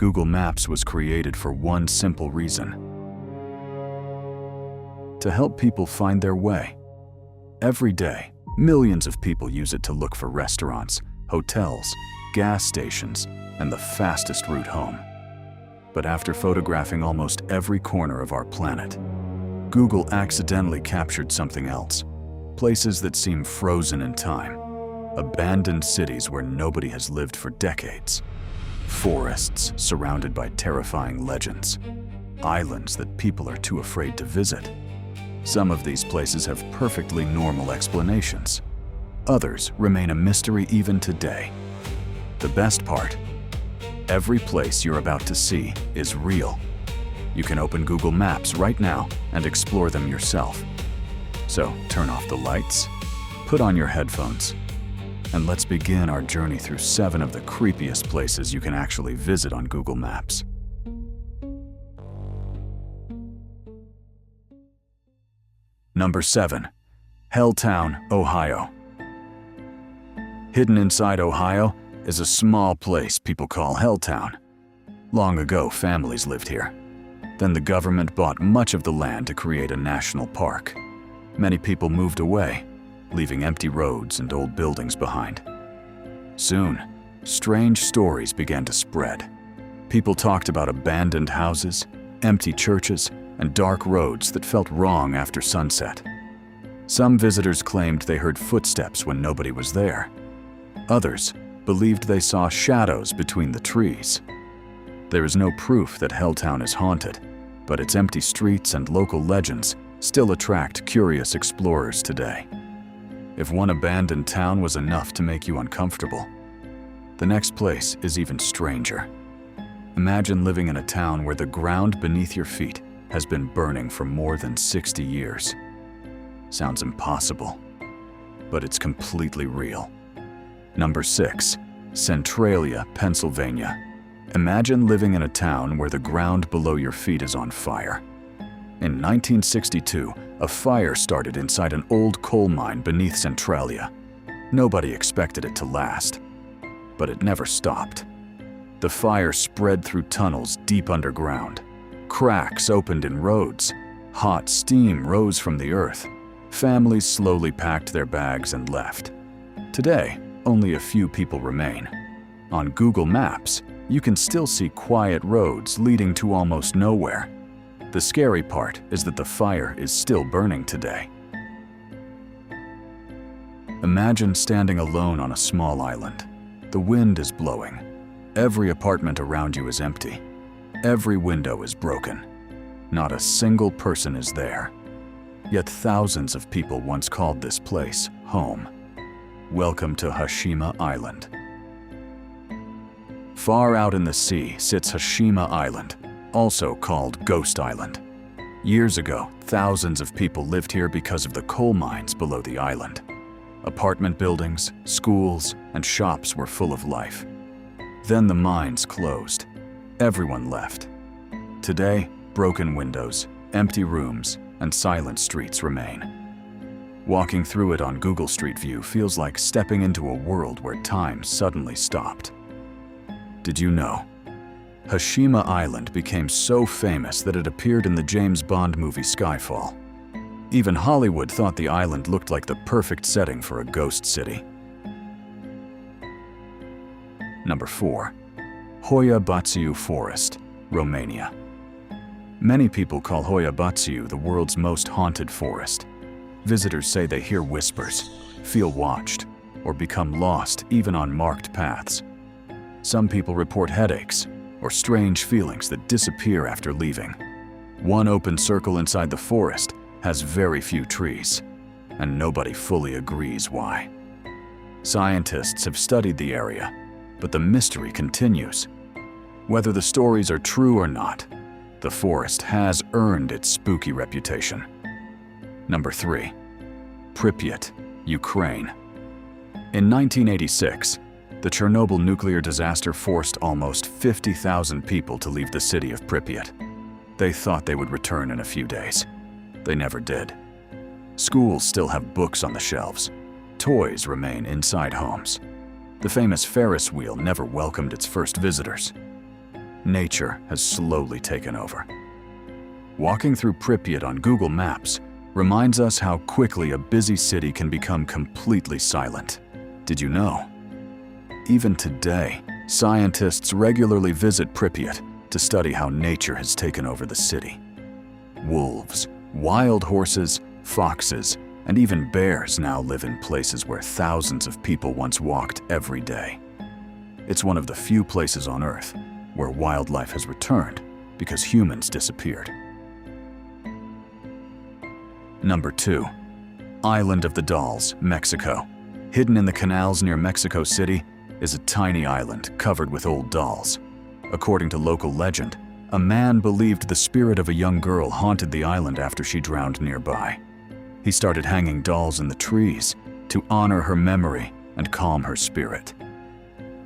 Google Maps was created for one simple reason: to help people find their way. Every day, millions of people use it to look for restaurants, hotels, gas stations, and the fastest route home. But after photographing almost every corner of our planet, Google accidentally captured something else. Places that seem frozen in time. Abandoned cities where nobody has lived for decades. Forests surrounded by terrifying legends. Islands that people are too afraid to visit. Some of these places have perfectly normal explanations. Others remain a mystery even today. The best part: every place you're about to see is real. You can open Google Maps right now and explore them yourself. So turn off the lights, put on your headphones, and let's begin our journey through 7 of the creepiest places you can actually visit on Google Maps. Number 7. Helltown, Ohio. Hidden inside Ohio is a small place people call Helltown. Long ago, families lived here. Then the government bought much of the land to create a national park. Many people moved away, leaving empty roads and old buildings behind. Soon, strange stories began to spread. People talked about abandoned houses, empty churches, and dark roads that felt wrong after sunset. Some visitors claimed they heard footsteps when nobody was there. Others believed they saw shadows between the trees. There is no proof that Helltown is haunted, but its empty streets and local legends still attract curious explorers today. If one abandoned town was enough to make you uncomfortable, the next place is even stranger. Imagine living in a town where the ground beneath your feet has been burning for more than 60 years. Sounds impossible, but it's completely real. Number 6. Centralia, Pennsylvania. Imagine living in a town where the ground below your feet is on fire. In 1962, a fire started inside an old coal mine beneath Centralia. Nobody expected it to last, but it never stopped. The fire spread through tunnels deep underground. Cracks opened in roads. Hot steam rose from the earth. Families slowly packed their bags and left. Today, only a few people remain. On Google Maps, you can still see quiet roads leading to almost nowhere. The scary part is that the fire is still burning today. Imagine standing alone on a small island. The wind is blowing. Every apartment around you is empty. Every window is broken. Not a single person is there. Yet thousands of people once called this place home. Welcome to Hashima Island. Far out in the sea sits Hashima Island, also called Ghost Island. Years ago, thousands of people lived here because of the coal mines below the island. Apartment buildings, schools, and shops were full of life. Then the mines closed. Everyone left. Today, broken windows, empty rooms, and silent streets remain. Walking through it on Google Street View feels like stepping into a world where time suddenly stopped. Did you know? Hashima Island became so famous that it appeared in the James Bond movie Skyfall. Even Hollywood thought the island looked like the perfect setting for a ghost city. Number 4. Hoia Baciu Forest, Romania. Many people call Hoia Baciu the world's most haunted forest. Visitors say they hear whispers, feel watched, or become lost even on marked paths. Some people report headaches or strange feelings that disappear after leaving. One open circle inside the forest has very few trees, and nobody fully agrees why. Scientists have studied the area, but the mystery continues. Whether the stories are true or not, the forest has earned its spooky reputation. Number 3. Pripyat, Ukraine. In 1986, the Chernobyl nuclear disaster forced almost 50,000 people to leave the city of Pripyat. They thought they would return in a few days. They never did. Schools still have books on the shelves. Toys remain inside homes. The famous Ferris wheel never welcomed its first visitors. nature has slowly taken over. Walking through Pripyat on Google Maps reminds us how quickly a busy city can become completely silent. Did you know? Even today, scientists regularly visit Pripyat to study how nature has taken over the city. Wolves, wild horses, foxes, and even bears now live in places where thousands of people once walked every day. It's one of the few places on Earth where wildlife has returned because humans disappeared. Number 2. Island of the Dolls, Mexico. Hidden in the canals near Mexico City is a tiny island covered with old dolls. According to local legend, a man believed the spirit of a young girl haunted the island after she drowned nearby. He started hanging dolls in the trees to honor her memory and calm her spirit.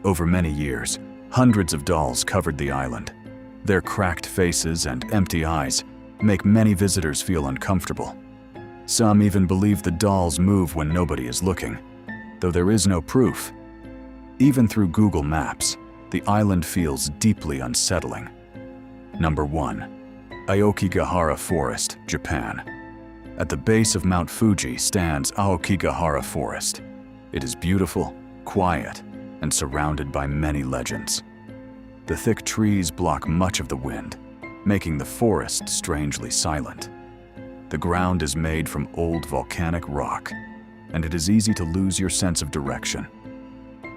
Over many years, hundreds of dolls covered the island. Their cracked faces and empty eyes make many visitors feel uncomfortable. Some even believe the dolls move when nobody is looking, though there is no proof. Even through Google Maps, the island feels deeply unsettling. Number 1. Aokigahara Forest, Japan. At the base of Mount Fuji stands Aokigahara Forest. It is beautiful, quiet, and surrounded by many legends. The thick trees block much of the wind, making the forest strangely silent. The ground is made from old volcanic rock, and it is easy to lose your sense of direction.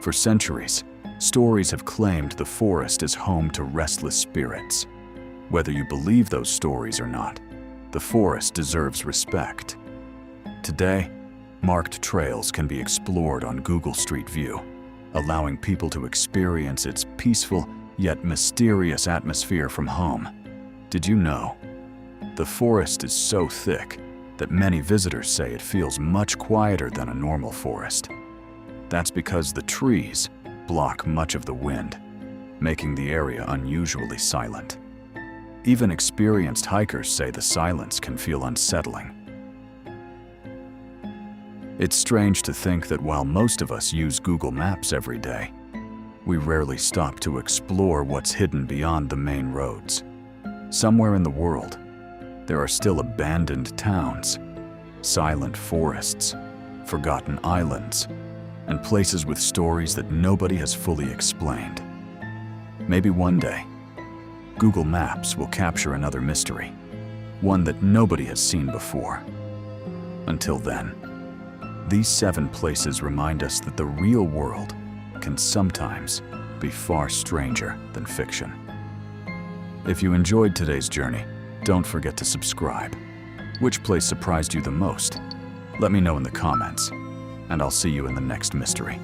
For centuries, stories have claimed the forest is home to restless spirits. Whether you believe those stories or not, the forest deserves respect. Today, marked trails can be explored on Google Street View, allowing people to experience its peaceful yet mysterious atmosphere from home. Did you know? The forest is so thick that many visitors say it feels much quieter than a normal forest. That's because the trees block much of the wind, making the area unusually silent. Even experienced hikers say the silence can feel unsettling. It's strange to think that while most of us use Google Maps every day, we rarely stop to explore what's hidden beyond the main roads. Somewhere in the world, there are still abandoned towns, silent forests, forgotten islands, and places with stories that nobody has fully explained. Maybe one day, Google Maps will capture another mystery, one that nobody has seen before. Until then, these 7 places remind us that the real world can sometimes be far stranger than fiction. If you enjoyed today's journey, don't forget to subscribe. Which place surprised you the most? Let me know in the comments, and I'll see you in the next mystery.